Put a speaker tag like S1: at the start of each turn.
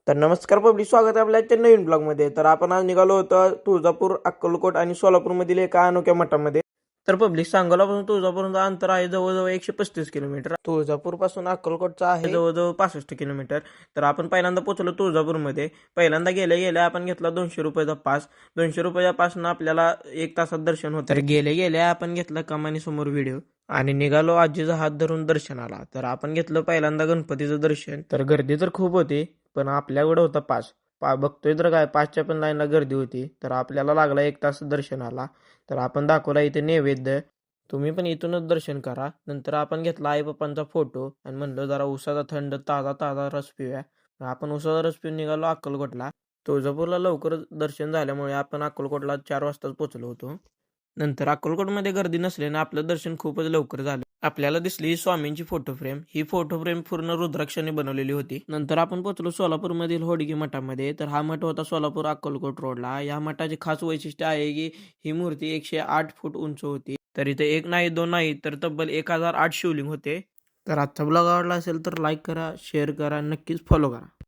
S1: तर नमस्कार पब्लिक, स्वागत आहे आपल्या आजच्या नवीन ब्लॉगमध्ये. तर आपण आज निघालो होतो तुळजापूर, अक्कलकोट आणि सोलापूरमधील एका अनोख्या मठामध्ये. तर पब्लिक, सांगोलापासून तुळजापूरचं अंतर आहे जवळजवळ 135 किलोमीटर. तुळजापूरपासून अक्कलकोटचा आहे जवळजवळ 65 किलोमीटर. तर आपण पहिल्यांदा पोहोचलो तुळजापूरमध्ये. पहिल्यांदा गेल्या गेल्या आपण घेतला 200 रुपयाचा पास. 200 रुपयाच्या पासनं आपल्याला 1 तासात दर्शन होतं. तर गेल्या गेल्या आपण घेतला कमानी समोर व्हिडिओ आणि निघालो आजीचा हात धरून दर्शनाला. तर आपण घेतलं पहिल्यांदा गणपतीचं दर्शन. तर गर्दी तर खूप होती, पण आपल्याकडे होता पास. बघतोय तर काय, पाचच्या पण लाईनला गर्दी होती. तर आपल्याला लागला 1 तास दर्शनाला. तर आपण दाखवला इथे नैवेद्य. तुम्ही पण इथूनच दर्शन करा. नंतर आपण घेतला आई पप्पांचा फोटो आणि म्हणलं जरा उसाचा थंड ताजा ताजा रस पिऊया. आपण उसाचा रस पिऊन निघालो अक्कलकोटला. तुळजापूरला लवकर दर्शन झाल्यामुळे आपण अक्कलकोटला 4 वाजताच पोहोचलो होतो. नंतर अक्कलकोटमध्ये गर्दी नसल्याने आपलं दर्शन खूपच लवकर झालं. आपल्याला दिसली ही स्वामींची फोटो फ्रेम. ही फोटो फ्रेम पूर्ण रुद्राक्षाने बनवलेली होती. नंतर आपण पोहोचलो सोलापूरमधील होडगी मठामध्ये. तर हा मठ होता सोलापूर अक्कलकोट रोडला. या मठाचे खास वैशिष्ट्य आहे की ही मूर्ती 108 फूट उंच होती. तर इथे एक नाही, दोन नाही, तर तब्बल 1008 शिवलिंग होते. तर आजचा ब्लॉग आवडला असेल तर लाईक करा, शेअर करा, नक्कीच फॉलो करा.